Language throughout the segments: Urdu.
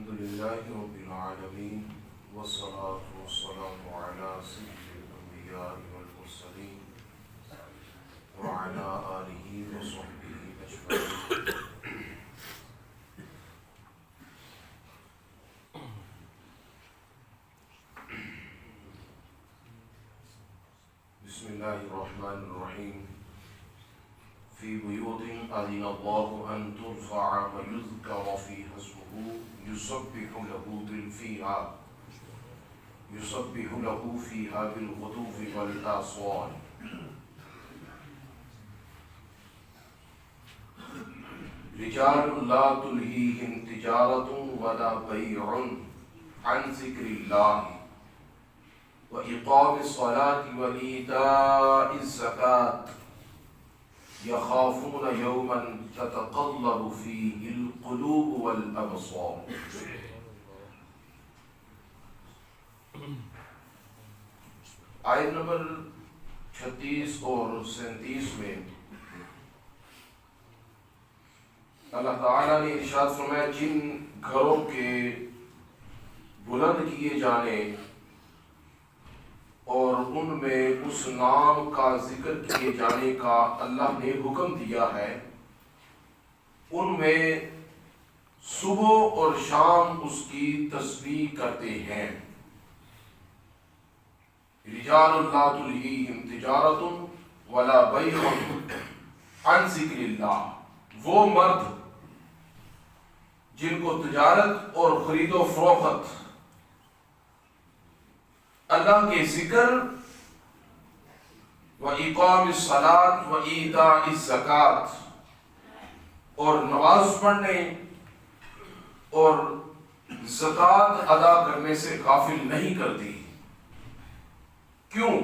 الحمد لله رب العالمين والصلاة والسلام على سيد الأنبياء والمرسلين وعلى آله وصحبه أجمعين. بسم الله الرحمن الرحيم. في بيوت أذن الله أن ترفع ويذكر فيها اسمه يسبح له فيها بالغدو والآصال. رجال لا تلهيهم تجارة ولا بيع عن ذكر الله وإقام الصلاة وإيتاء الزكاة يخافون يوما تتقلب فيه القلوب والأبصار. آیت نمبر 36 اور 37 میں اللہ تعالیٰ نے ارشاد فرمایا جن گھروں کے بلند کیے جانے اور ان میں اس نام کا ذکر کیے جانے کا اللہ نے حکم دیا ہے، ان میں صبح اور شام اس کی تسبیح کرتے ہیں۔ رجال لا تلہیہم تجارت ولا بیع عن ذکر اللہ، وہ مرد جن کو تجارت اور خرید و فروخت اللہ کے ذکر و اقام الصلاۃ و ایتاء الزکاۃ اور نماز پڑھنے اور زکوٰۃ ادا کرنے سے غافل نہیں کرتی۔ کیوں؟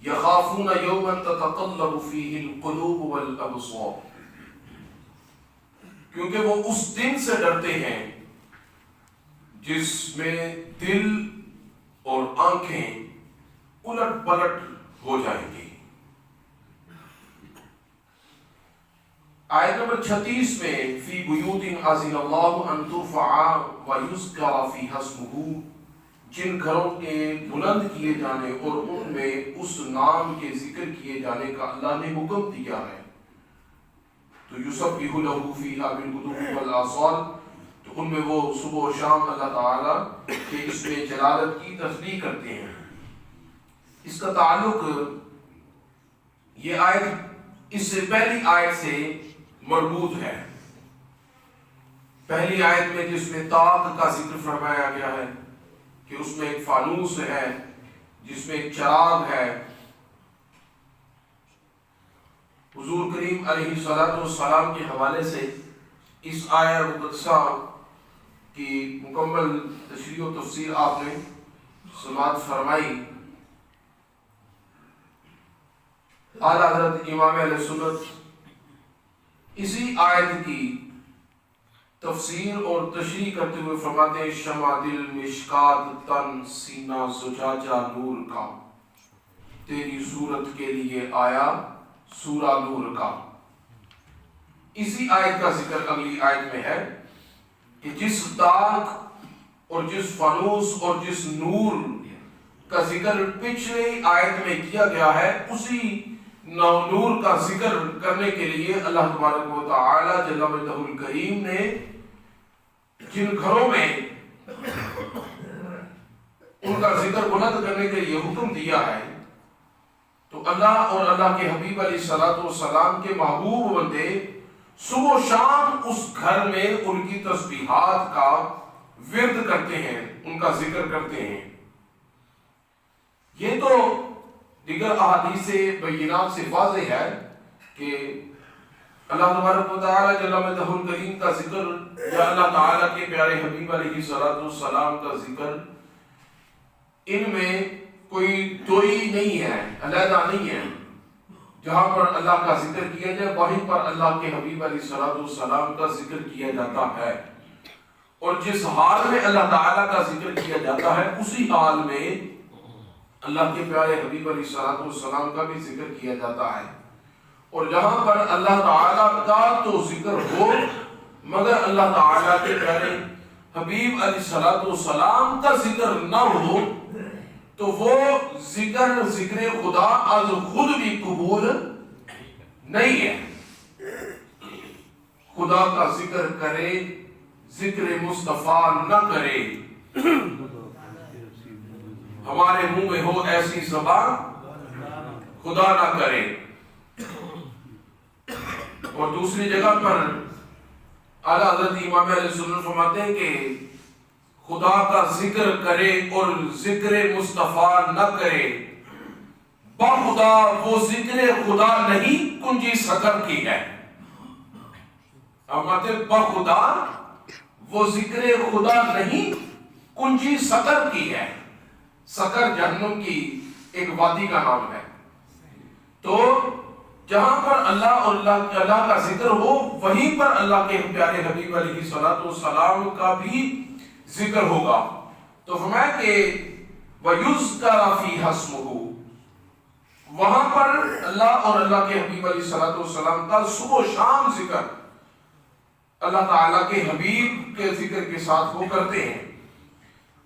یخافون یوما تتقلب فیہ القلوب والابصار، کیونکہ وہ اس دن سے ڈرتے ہیں جس میں دل اور آنکھیں الٹ پلٹ ہو جائیں گی۔ آیت نمبر 36 میں فی بیوت اذن اللہ ان ترفع ویذکر فیہا اسمہ، جن گھروں کے بلند کیے جانے اور ان میں اس نام کے ذکر کیے جانے کا اللہ نے حکم دیا ہے، تو یسبح لہ فیہا بالغدو والآصال، تو ان میں وہ صبح و شام اللہ تعالیٰ کہ اس میں جلالت کی تسبیح کرتے ہیں۔ اس کا تعلق یہ آیت اس سے پہلی آیت سے مربوط ہے۔ پہلی آیت میں جس میں طاق کا ذکر فرمایا گیا ہے کہ اس میں ایک فانوس ہے، جس میں ایک چراغ ہے، حضور کریم علیہ الصلوۃ والسلام کے حوالے سے اس آیت مقدسہ کی مکمل تشریح و تفسیر آپ نے سماعت فرمائی۔ اعلیٰ حضرت امام اہل سنت اسی آیت کی تفسیر اور تشریح کرتے ہوئے فرماتے ہیں شمع دل مشکات تن سینہ زجاجہ نور کا، تیری صورت کے لیے آیا سورہ نور کا۔ اسی آیت کا ذکر اگلی آیت میں ہے کہ جس طاق اور جس فانوس اور جس نور کا ذکر پچھلے آیت میں کیا گیا ہے، اسی نور کا ذکر کرنے کے لیے اللہ تبارک و تعالی جل مجدہ الکریم نے جن گھروں میں ان کا ذکر بلند کرنے کے لیے حکم دیا ہے، تو اللہ اور اللہ کے حبیب علیہ الصلوۃ والسلام کے محبوب بندے صبح و شام اس گھر میں ان کی تسبیحات کا ورد کرتے ہیں، ان کا ذکر کرتے ہیں۔ یہ تو دیگر احادیث بینات سے واضح ہے کہ اللہ تبارک و تعالی جل مجدہ الکریم کا ذکر یا اللہ تعالی کے پیارے حبیب علیہ الصلوۃ والسلام کا ذکر، ان میں کوئی دوئی نہیں ہے، علیحدہ نہیں ہے۔ جہاں پر اللہ کا ذکر کیا جائے وہیں پر اللہ کے حبیب علیہ الصلوۃ والسلام کا ذکر کیا جاتا ہے، اور جس حال میں اللہ تعالیٰ کا ذکر کیا جاتا ہے اسی حال میں اللہ کے پیارے حبیب علیہ الصلوۃ والسلام کا بھی ذکر کیا جاتا ہے۔ اور جہاں پر اللہ تعالیٰ کا تو ذکر ہو مگر اللہ تعالیٰ کے پیارے حبیب علیہ السلام کا ذکر نہ ہو تو وہ ذکر خدا از خود بھی قبول نہیں ہے. خدا کا ذکر کرے، ذکر مصطفیٰ نہ کرے، ہمارے منہ میں ہو ایسی زبان خدا نہ کرے. اور دوسری جگہ پر اعلیٰ حضرت امام علیہ السلام فرماتے ہیں کہ خدا کا ذکر کرے اور ذکر مصطفیٰ نہ کرے، بخدا وہ ذکر خدا نہیں کنجی سکر کی ہے. بخدا وہ ذکر خدا نہیں کنجی سکر کی ہے. سکر جہنم کی ایک وادی کا نام ہے. تو جہاں پر اللہ اور اللہ کا ذکر ہو وہیں پر اللہ کے پیارے حبیب علیہ السلام کا بھی ذکر ہوگا. تو فرمایا کہ وَيُذْكَرَ فِيهَا اسْمُهُ، وہاں پر اللہ اور اللہ کے حبیب علیہ السلام کا صبح و شام ذکر اللہ تعالیٰ کے حبیب کے ذکر کے ساتھ وہ کرتے ہیں.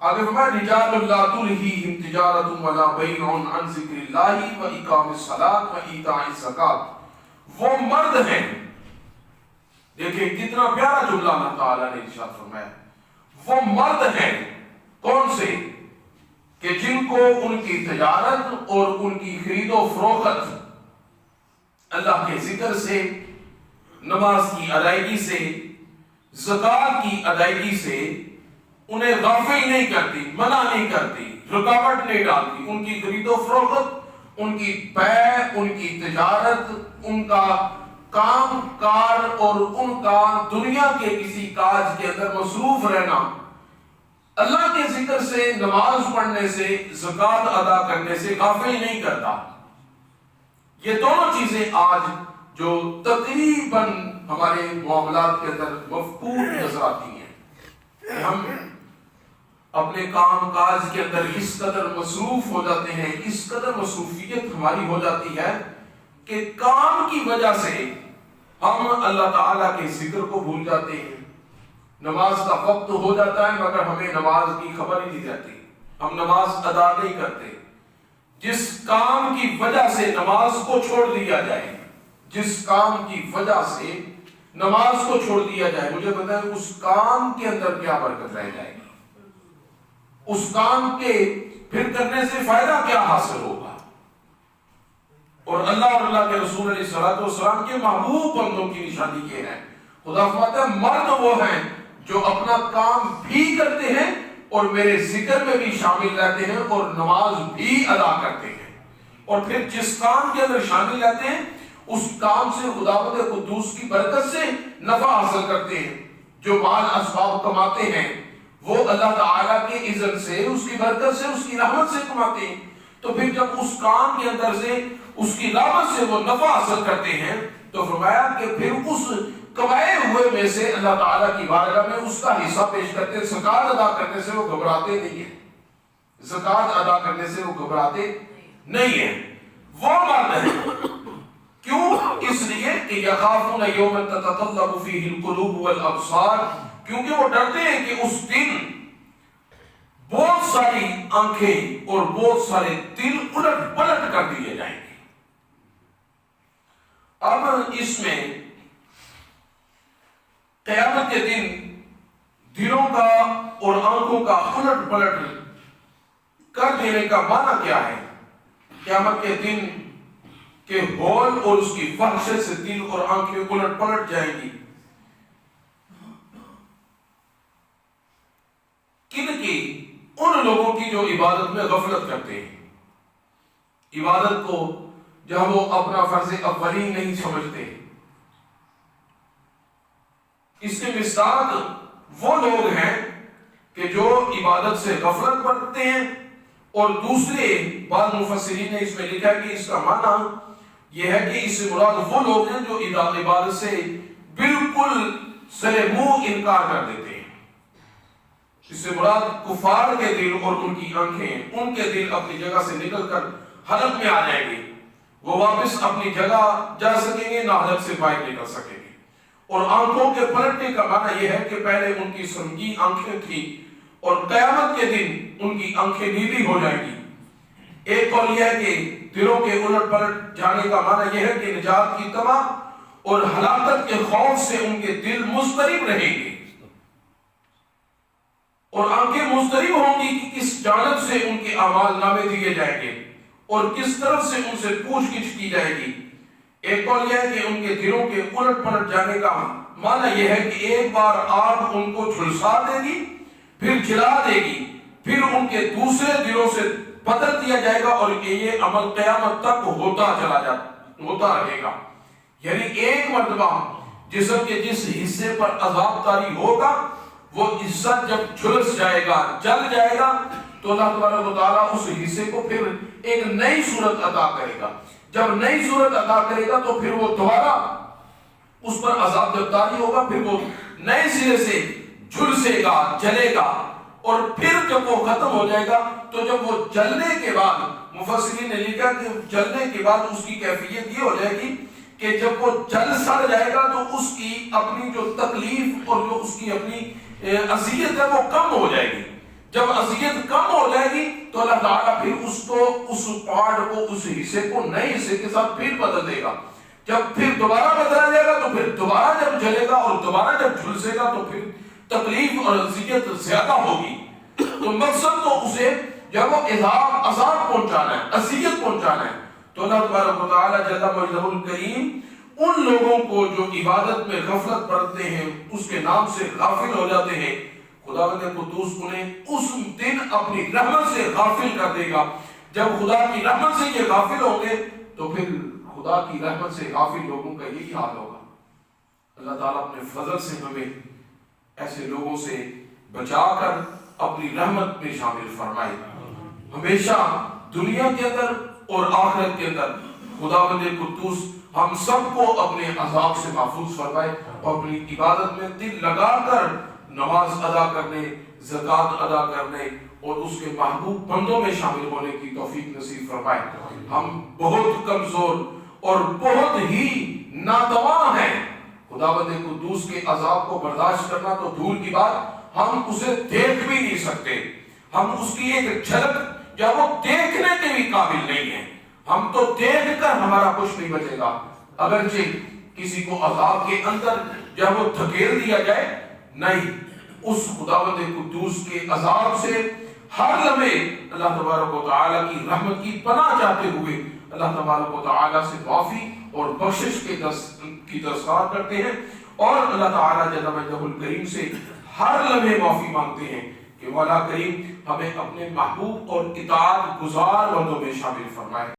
آگے فرمایا رجال لا تلہیہم تجارۃ ولا بیع عن ذکر اللہ وإقام الصلاۃ وإیتاء الزکاۃ. وہ مرد ہیں، دیکھیں کتنا پیارا جملہ اللہ تعالیٰ نے ارشاد فرمایا. وہ مرد ہیں کون سے کہ جن کو ان کی تجارت اور ان کی خرید و فروخت اللہ کے ذکر سے، نماز کی ادائیگی سے، زکوٰۃ کی ادائیگی سے انہیں غافل نہیں کرتی، منع نہیں کرتی، رکاوٹ نہیں ڈالتی. ان کی خرید و فروخت، ان کی بیع، ان کی تجارت، ان کا کام کار اور ان کا دنیا کے کسی کاج کے اندر مصروف رہنا اللہ کے ذکر سے، نماز پڑھنے سے، زکوٰۃ ادا کرنے سے غافل نہیں کرتا. یہ دونوں چیزیں آج جو تقریباً ہمارے معاملات کے اندر مفقود نظر آتی ہیں کہ ہم اپنے کام کاج کے اندر اس قدر مصروف ہو جاتے ہیں، اس قدر مصروفیت ہماری ہو جاتی ہے کہ کام کی وجہ سے ہم اللہ تعالیٰ کے ذکر کو بھول جاتے ہیں. نماز کا وقت ہو جاتا ہے مگر ہمیں نماز کی خبر ہی نہیں رہتی، ہم نماز ادا نہیں کرتے. جس کام کی وجہ سے نماز کو چھوڑ دیا جائے، جس کام کی وجہ سے نماز کو چھوڑ دیا جائے، مجھے بتائیں اس کام کے اندر کیا برکت رہ جائے گی، اس کام کے پھر کرنے سے فائدہ کیا حاصل ہوگا. اور اللہ اور اللہ کے رسول علیہ السلام کے محبوب بندوں کی نشانی یہ ہے. خدا فرماتا ہے مرد وہ ہیں جو اپنا کام بھی کرتے ہیں اور میرے ذکر میں بھی شامل رہتے ہیں اور نماز بھی ادا کرتے ہیں. اور پھر جس کام کے اندر شامل رہتے ہیں اس کام سے خداوند قدوس کی برکت سے نفع حاصل کرتے ہیں. جو مال اسباب کماتے ہیں وہ اللہ تعالیٰ کے اذن سے، اس کی برکت سے، اس کی رحمت سے کماتے ہیں. تو پھر جب اس کام کے اندر سے، اس کی رحمت سے وہ نفع حاصل کرتے ہیں تو فرمایا کہ پھر اس کمائے ہوئے میں سے اللہ تعالیٰ کی بارگاہ میں اس کا حصہ پیش کرتے ہیں. زکوٰۃ ادا کرنے سے وہ گھبراتے نہیں ہیں، زکوٰۃ ادا کرنے سے وہ گھبراتے نہیں ہیں. وہ مرد ہیں کیوں؟ اس لیے کہ یخافون یوما تتقلب فیہ القلوب والابصار، کیونکہ وہ ڈرتے ہیں کہ اس دن بہت ساری آنکھیں اور بہت سارے دل الٹ پلٹ کر دیے جائیں گے. اب اس میں قیامت کے دن دلوں کا اور آنکھوں کا الٹ پلٹ کر دینے کا معنی کیا ہے؟ قیامت کے دن کہ ہول اور اس کی وحشت سے دل اور آنکھیں الٹ پلٹ جائیں گی. کن کی؟ ان لوگوں کی جو عبادت میں غفلت کرتے ہیں، عبادت کو جب وہ اپنا فرض اولی نہیں سمجھتے. اس کے مصداق وہ لوگ ہیں کہ جو عبادت سے غفلت برتتے ہیں. اور دوسرے بعض مفسرین نے اس میں لکھا کہ اس کا معنی یہ ہے کہ اس سے مراد وہ لوگ ہیں جو عبادت سے بالکل سرے منہ انکار کر دیتے ہیں. اس سے مراد کفار کے دل اور ان کی آنکھیں، ان کے دل اپنی جگہ سے نکل کر حلق میں آ جائیں گے. وہ واپس اپنی جگہ جا سکیں گے، نہ حلق سے باہر نکل سکیں گے. اور آنکھوں کے پلٹنے کا معنی یہ ہے کہ پہلے ان کی سنگی آنکھیں تھیں اور قیامت کے دن ان کی آنکھیں نیلی ہو جائیں گی۔ ایک قول یہ ہے کہ دلوں کے الٹ پلٹ جانے کا معنی یہ ہے کہ نجات کی تمام اور ہلاکت کے خوف سے ان کے دل مضطرب رہیں گے اور آنکھیں مضطرب ہوں گی کہ کس جانب سے ان کے اعمال نامے دیے جائیں گے اور کس طرف سے ان سے پوچھ گچھ کی جائے گی۔ ایک قول یہ ہے کہ ان کے دلوں کے الٹ پلٹ جانے کا معنی یہ ہے کہ ایک بار آگ ان کو جھلسا دے گی، پھر جلا دے گی، پھر ان کے دوسرے دلوں سے بدل دیا جائے گا اور یہ عمل قیامت تک ہوتا رہے گا۔ یعنی ایک مرتبہ جسم کے جس حصے پر عذاب طاری ہوگا وہ حصہ جب جھلس جائے گا، جل جائے گا، تو اللہ تبارک و تعالیٰ اس حصے کو پھر ایک نئی صورت عطا کرے گا۔ جب نئی صورت عطا کرے گا تو پھر وہ دوبارہ اس پر عذاب جب طاری ہوگا، پھر وہ نئے سرے سے جھلسے گا، جلے گا، اور پھر جب وہ ختم ہو جائے گا تو جب وہ جلنے کے بعد، مفسرین نے لکھا کہ جلنے کے بعد اس کی کیفیت یہ ہو جائے گی کہ جب وہ جل سڑ جائے گا تو اس کی اپنی جو تکلیف اور جو اس کی اپنی اذیت ہے وہ کم ہو جائے گی۔ جب اذیت کم ہو جائے گی تو اللہ تعالیٰ پھر اس پارٹ کو، اس حصے کو نئے حصے کے ساتھ پھر بدل دے گا۔ جب پھر دوبارہ بدلا جائے گا تو پھر دوبارہ جب جلے گا اور دوبارہ جب جھلسے گا تو پھر تکلیف اور اذیت زیادہ ہوگی۔ تو مقصد تو اسے جب وہ عذاب پہنچانا ہے، اذیت پہنچانا ہے، تو اللہ تبارک و تعالیٰ جل مجدہ الکریم ان لوگوں کو جو عبادت میں غفلت برتتے ہیں، اس کے نام سے غافل ہو جاتے ہیں، خداوند قدوس انہیں اس دن اپنی رحمت سے غافل کر دے گا۔ جب خدا کی رحمت سے یہ غافل ہوں گے تو پھر خدا کی رحمت سے غافل لوگوں کا یہی حال ہوگا۔ اللہ تعالیٰ اپنے فضل سے ہمیں ایسے لوگوں سے بچا کر اپنی رحمت میں شامل فرمائے۔ ہمیشہ دنیا کے اندر اور آخرت کے اندر خداوند قدوس ہم سب کو اپنے عذاب سے محفوظ فرمائے اور اپنی عبادت میں دل لگا کر نماز ادا کرنے، زکوٰۃ ادا کرنے اور اس کے محبوب بندوں میں شامل ہونے کی توفیق نصیب فرمائے۔ ہم بہت کمزور اور بہت ہی ناتواں ہیں، خداوند قدوس کے عذاب کو برداشت کرنا تو دور کی بات، ہم اسے دیکھ بھی نہیں سکتے، ہم اس کی ایک جھلک یا وہ دیکھنے کے بھی قابل نہیں ہیں۔ ہم تو دیکھ کر ہمارا کچھ نہیں بچے گا، اگرچہ کسی کو عذاب کے اندر جب وہ دھکیل دیا جائے، نہیں، اس خداوند قدوس کے عذاب سے ہر لمحے اللہ تبارک و تعالیٰ کی رحمت کی پناہ چاہتے ہوئے اللہ تبارک و تعالیٰ سے معافی اور بخشش کی دستار کرتے ہیں اور اللہ تعالیٰ جل مجدہ الکریم سے ہر لمحے معافی مانگتے ہیں کہ مولا کریم ہمیں اپنے محبوب اور اطاعت گزار بندوں میں شامل فرمائے۔